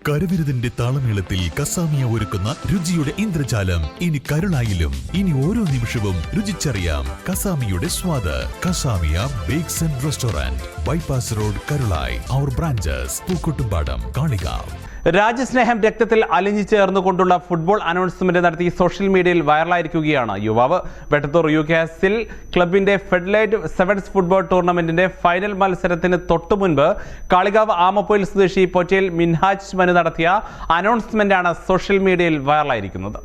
കരവിരുതിന്റെ താളമേളത്തിൽ കസാമിയ ഒരുക്കുന്ന രുചിയുടെ ഇന്ദ്രജാലം ഇനി കരുളായിലും. ഇനി ഓരോ നിമിഷവും രുചിച്ചറിയാം കസാമിയുടെ സ്വാദ്. Kasamiya bakes and restaurant, bypass road, Karulai. അവർ ബ്രാഞ്ചസ് പൂക്കോട്ടുംപാടം, കാളികാവ്. രാജ്യസ്നേഹം രക്തത്തിൽ അലിഞ്ഞു ചേർന്നുകൊണ്ടുള്ള ഫുട്ബോൾ അനൗൺസ്മെന്റ് നടത്തി സോഷ്യൽ മീഡിയയിൽ വൈറലായിരിക്കുകയാണ് യുവാവ്. വെട്ടത്തൂർ യുകാസിൽ ക്ലബിന്റെ ഫെഡറേറ്റ് സെവൻസ് ഫുട്ബോൾ ടൂർണമെന്റിന്റെ ഫൈനൽ മത്സരത്തിന് തൊട്ടുമുൻപ് കാളികാവ് ആമപ്പൊയിൽ സ്വദേശി പൊറ്റേൽ മിൻഹാജ് മനു നടത്തിയ അനൗൺസ്മെന്റാണ് സോഷ്യൽ മീഡിയയിൽ വൈറലായിരിക്കുന്നത്.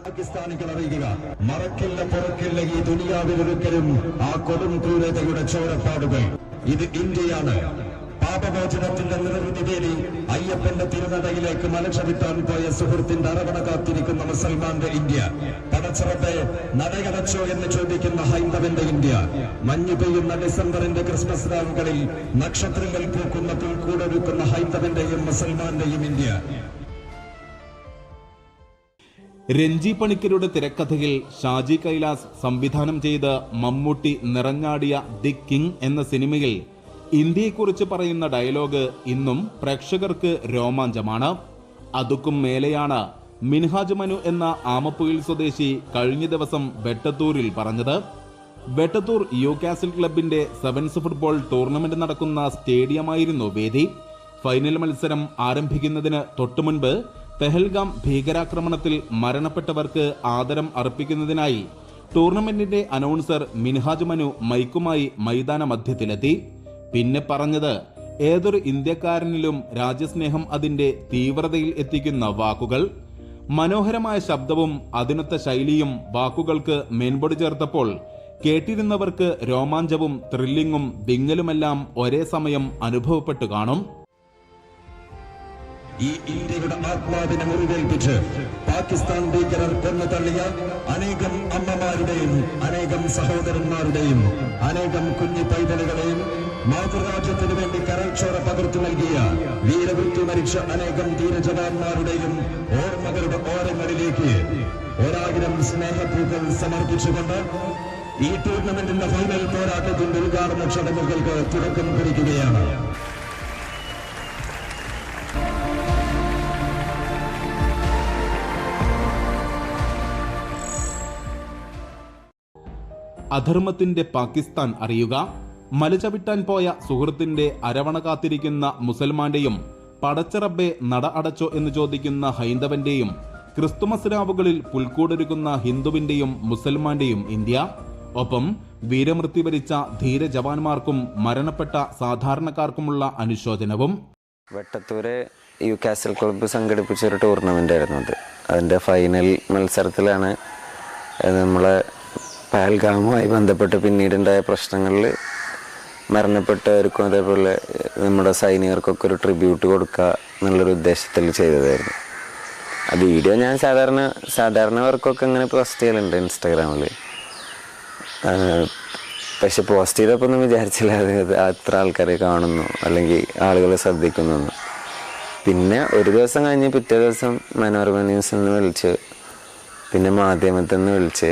പാകിസ്ഥാനികൾ അറിയുക, മറക്കില്ല പുറക്കില്ല ഈ ദുനിയാവിലൊരിക്കലും ആ കൊടും ക്രൂരതയുടെ ചോരപ്പാടുകൾ. ഇത് ഇന്ത്യയാണ്. പാപമോചനത്തിന്റെ നിറവിധി തേടി അയ്യപ്പന്റെ തിരുനടയിലേക്ക് മലക്ഷവിത്താൻ പോയ സുഹൃത്തിന്റെ അറവണ കാത്തിരിക്കുന്ന മുസൽമാന്റെ ഇന്ത്യ. പടച്ചറപ്പെ നടയടച്ചോ എന്ന് ചോദിക്കുന്ന ഹൈന്ദവന്റെ ഇന്ത്യ. മഞ്ഞു പെയ്യുന്ന ഡിസംബറിന്റെ ക്രിസ്മസ് രാവുകളിൽ നക്ഷത്രങ്ങൾ പൂക്കുന്ന പുൽക്കൂടൊരുക്കുന്ന ഹൈന്ദവന്റെയും മുസൽമാന്റെയും ഇന്ത്യ. രഞ്ജി പണിക്കരുടെ തിരക്കഥയിൽ ഷാജി കൈലാസ് സംവിധാനം ചെയ്ത് മമ്മൂട്ടി നിറഞ്ഞാടിയ ദി കിങ് എന്ന സിനിമയിൽ ഇന്ത്യയെക്കുറിച്ച് പറയുന്ന ഡയലോഗ് ഇന്നും പ്രേക്ഷകർക്ക് രോമാഞ്ചമാണ്. അതുക്കും മേലെയാണ് മിൻഹാജ് മനു എന്ന ആമപ്പൊയിൽ സ്വദേശി കഴിഞ്ഞ ദിവസം വെട്ടത്തൂരിൽ പറഞ്ഞത്. വെട്ടത്തൂർ യുകാസിൽ ക്ലബിന്റെ സെവൻസ് ഫുട്ബോൾ ടൂർണമെന്റ് നടക്കുന്ന സ്റ്റേഡിയമായിരുന്നു വേദി. ഫൈനൽ മത്സരം ആരംഭിക്കുന്നതിന് തൊട്ടുമുൻപ് പെഹൽഗാം ഭീകരാക്രമണത്തിൽ മരണപ്പെട്ടവർക്ക് ആദരം അർപ്പിക്കുന്നതിനായി ടൂർണമെന്റിന്റെ അനൗൺസർ മിൻഹാജ് മനു മൈക്കുമായി മൈതാന മധ്യത്തിലെത്തി. പിന്നെ പറഞ്ഞത് ഏതൊരു ഇന്ത്യക്കാരനിലും രാജ്യസ്നേഹം അതിന്റെ തീവ്രതയിൽ എത്തിക്കുന്ന വാക്കുകൾ. മനോഹരമായ ശബ്ദവും അതിനൊത്ത ശൈലിയും വാക്കുകൾക്ക് മേൻപൊടി ചേർത്തപ്പോൾ കേട്ടിരുന്നവർക്ക് രോമാഞ്ചവും ത്രില്ലിങ്ങും വിങ്ങലുമെല്ലാം ഒരേ സമയം അനുഭവപ്പെട്ടു കാണും. ഈ ഇന്ത്യയുടെ ആത്മാവിനെ മുറിവേൽപ്പിച്ച് പാകിസ്ഥാൻ ഭീകരർ കൊന്നു തള്ളിയ അനേകം അമ്മമാരുടെയും അനേകം സഹോദരന്മാരുടെയും അനേകം കുഞ്ഞു പൈതലുകളെയും മാതൃരാജ്യത്തിനു വേണ്ടി കരൾച്ചോര പകർത്തു നൽകിയ വീരവൃത്തി മരിച്ച അനേകം ധീരജവാന്മാരുടെയും ഓർമ്മകളുടെ ഓരങ്ങളിലേക്ക് 1000 സ്നേഹപൂക്കൾ സമർപ്പിച്ചുകൊണ്ട് ഈ ടൂർണമെന്റിന്റെ ഫൈനൽ പോരാട്ടത്തിന്റെ ഉദ്ഘാടന ചടങ്ങുകൾക്ക് തുടക്കം കുറിക്കുകയാണ്. അധർമ്മത്തിന്റെ പാകിസ്ഥാൻ അറിയുക, മലചവിട്ടാൻ പോയ സുഹൃത്തിന്റെ അരവണ കാത്തിരിക്കുന്ന മുസൽമാന്റെയും പടച്ചറബ്ബെ നട അടച്ചോ എന്ന് ചോദിക്കുന്ന ഹൈന്ദവന്റെയും ക്രിസ്തുമസ് രാവുകളിൽ പുൽക്കൂടൊരുക്കുന്ന ഹിന്ദുവിന്റെയും മുസൽമാന്റെയും ഇന്ത്യ. ഒപ്പം വീരമൃത്യു വരിച്ച ധീര ജവാന്മാർക്കും മരണപ്പെട്ട സാധാരണക്കാർക്കുമുള്ള അനുശോചനവും. വെട്ടത്തൂര് യുകാസിൽ ക്ലബ്ബ് സംഘടിപ്പിച്ചൊരു ടൂർണമെന്റ് ആയിരുന്നു അത്. അതിന്റെ ഫൈനൽ മത്സരത്തിലാണ് നമ്മളെ പഹൽഗാമുമായി ബന്ധപ്പെട്ട് പിന്നീടുണ്ടായ പ്രശ്നങ്ങളിൽ മരണപ്പെട്ടവർക്കും അതേപോലെ നമ്മുടെ സൈനികർക്കൊക്കെ ഒരു ട്രിബ്യൂട്ട് കൊടുക്കുക എന്നുള്ളൊരു ഉദ്ദേശത്തിൽ ചെയ്തതായിരുന്നു. ആ വീഡിയോ ഞാൻ സാധാരണവർക്കൊക്കെ അങ്ങനെ പോസ്റ്റ് ചെയ്യലുണ്ട് ഇൻസ്റ്റാഗ്രാമിൽ. പക്ഷെ പോസ്റ്റ് ചെയ്തപ്പോൾ ഒന്നും വിചാരിച്ചില്ല അത് അത്ര ആൾക്കാരെ കാണുന്നു അല്ലെങ്കിൽ ആളുകളെ ശ്രദ്ധിക്കുന്നു. പിന്നെ ഒരു ദിവസം കഴിഞ്ഞ് പിറ്റേ ദിവസം മനോരമ ന്യൂസിൽ നിന്ന് വിളിച്ച്, പിന്നെ മാധ്യമത്തിൽ നിന്ന് വിളിച്ച്,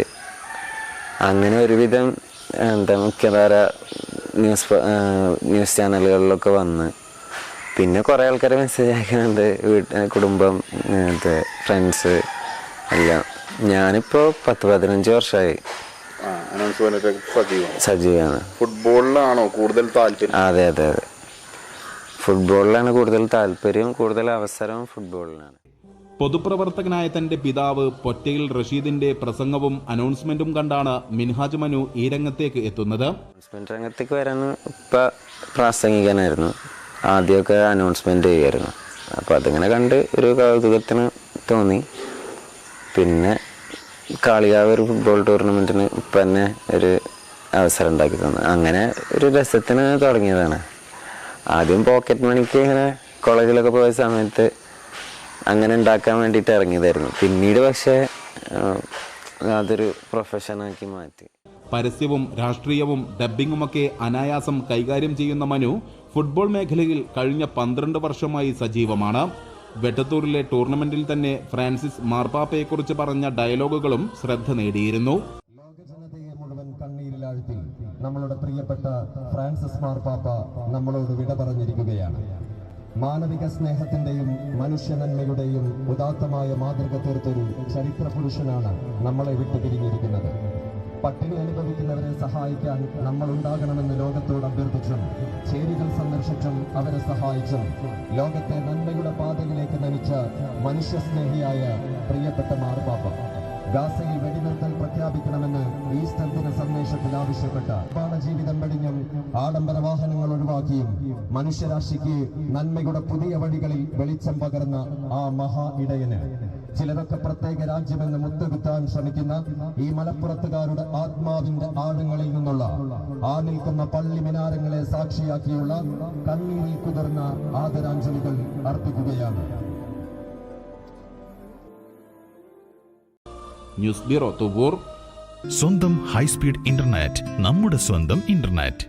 അങ്ങനെ ഒരുവിധം മുഖ്യധാര ന്യൂസ് ചാനലുകളിലൊക്കെ വന്ന് പിന്നെ കുറേ ആൾക്കാരെ മെസ്സേജ് അയക്കുന്നുണ്ട്, കുടുംബം, ഫ്രണ്ട്സ് എല്ലാം. ഞാനിപ്പോൾ 10-15 വർഷമായി സജീവമാണ്. ഫുട്ബോളിലാണോ കൂടുതൽ താല്പര്യം? അതെ അതെ അതെ, ഫുട്ബോളിലാണ് കൂടുതൽ താല്പര്യം, കൂടുതൽ അവസരം ഫുട്ബോളിലാണ്. പൊതുപ്രവർത്തകനായ തന്റെ പിതാവ് പൊറ്റയിൽ റഷീദിന്റെ പ്രസംഗവും അനൗൺസ്മെന്റും കണ്ടാണ് മിൻഹാജ് മനു ഈ രംഗത്തേക്ക് എത്തുന്നത്. അനൗൺസ്മെന്റ് രംഗത്തേക്ക് വരാൻ ഇപ്പം പ്രാസംഗികനായിരുന്നു. ആദ്യമൊക്കെ അനൗൺസ്മെന്റ് ചെയ്യായിരുന്നു. അപ്പം അതിങ്ങനെ കണ്ട് ഒരു കൗതുകത്തിന് തോന്നി. പിന്നെ കാളികാവ് ഒരു ഫുട്ബോൾ ടൂർണമെന്റിന് ഇപ്പം തന്നെ ഒരു അവസരം ഉണ്ടാക്കി തന്നു. അങ്ങനെ ഒരു രസത്തിന് തുടങ്ങിയതാണ്. ആദ്യം പോക്കറ്റ് മണിക്ക് ഇങ്ങനെ കോളേജിലൊക്കെ പോയ സമയത്ത് അങ്ങനെ ഉണ്ടാക്കാൻ വേണ്ടിയിട്ട് ഇറങ്ങിയതായിരുന്നു. പിന്നീട് പക്ഷേ അതൊരു പ്രൊഫഷനാക്കി മാറ്റി. പരസ്യവും രാഷ്ട്രീയവും ഡബ്ബിങ്ങുമൊക്കെ അനായാസം കൈകാര്യം ചെയ്യുന്ന മനു ഫുട്ബോൾ മേഖലയിൽ കഴിഞ്ഞ 12 വർഷമായി സജീവമാണ്. വെട്ടത്തൂരിലെ ടൂർണമെന്റിൽ തന്നെ ഫ്രാൻസിസ് മാർപ്പാപ്പയെക്കുറിച്ച് പറഞ്ഞ ഡയലോഗുകളും ശ്രദ്ധ നേടിയിരുന്നു. ലോകജനതയെ മുഴുവൻ കണ്ണീരിലാഴ്ത്തി നമ്മളുടെ പ്രിയപ്പെട്ട ഫ്രാൻസിസ് മാർപ്പാപ്പ നമ്മളോട് വിട പറഞ്ഞിരിക്കുകയാണ്. മാനവിക സ്നേഹത്തിന്റെയും മനുഷ്യ നന്മയുടെയും ഉദാത്തമായ മാതൃക തീർത്തൊരു ചരിത്ര പുരുഷനാണ് നമ്മളെ വിട്ടുപിരിഞ്ഞിരിക്കുന്നത്. പട്ടിണി അനുഭവിക്കുന്നവരെ സഹായിക്കാൻ നമ്മൾ ഉണ്ടാകണമെന്ന് ലോകത്തോട് അഭ്യർത്ഥിച്ചും ചേരികൾ സന്ദർശിച്ചും അവരെ സഹായിച്ചും ലോകത്തെ നന്മയുടെ പാതയിലേക്ക് നയിച്ച മനുഷ്യസ്നേഹിയായ പ്രിയപ്പെട്ട മാർപ്പാപ്പ ഗാസയിൽ വെടിനിർത്തൽ പ്രഖ്യാപിക്കണമെന്ന് ഈസ്റ്റർ ദിന സന്ദേശത്തിൽ ആവശ്യപ്പെട്ട ജീവിതം വെടിഞ്ഞും ആഡംബര വാഹനങ്ങൾ ഒഴിവാക്കിയും മനുഷ്യരാശിക്ക് നന്മയുടെ പുതിയ വഴികളിൽ വെളിച്ചം പകർന്ന ആ മഹാ ഇടയന് ചിലരൊക്കെ പ്രത്യേക രാജ്യമെന്ന് മുത്തുകുത്താൻ ശ്രമിക്കുന്ന ഈ മലപ്പുറത്തുകാരുടെ ആത്മാവിന്റെ ആഴങ്ങളിൽ നിന്നുള്ള ആ നിൽക്കുന്ന പള്ളി മിനാരങ്ങളെ സാക്ഷിയാക്കിയുള്ള കണ്ണീരിൽ കുതിർന്ന ആദരാഞ്ജലികൾ അർപ്പിക്കുകയാണ്. News bureau Thuvvur. സ്വന്തം ഹൈസ്പീഡ് ഇന്റർനെറ്റ്, നമ്മുടെ സ്വന്തം ഇന്റർനെറ്റ്.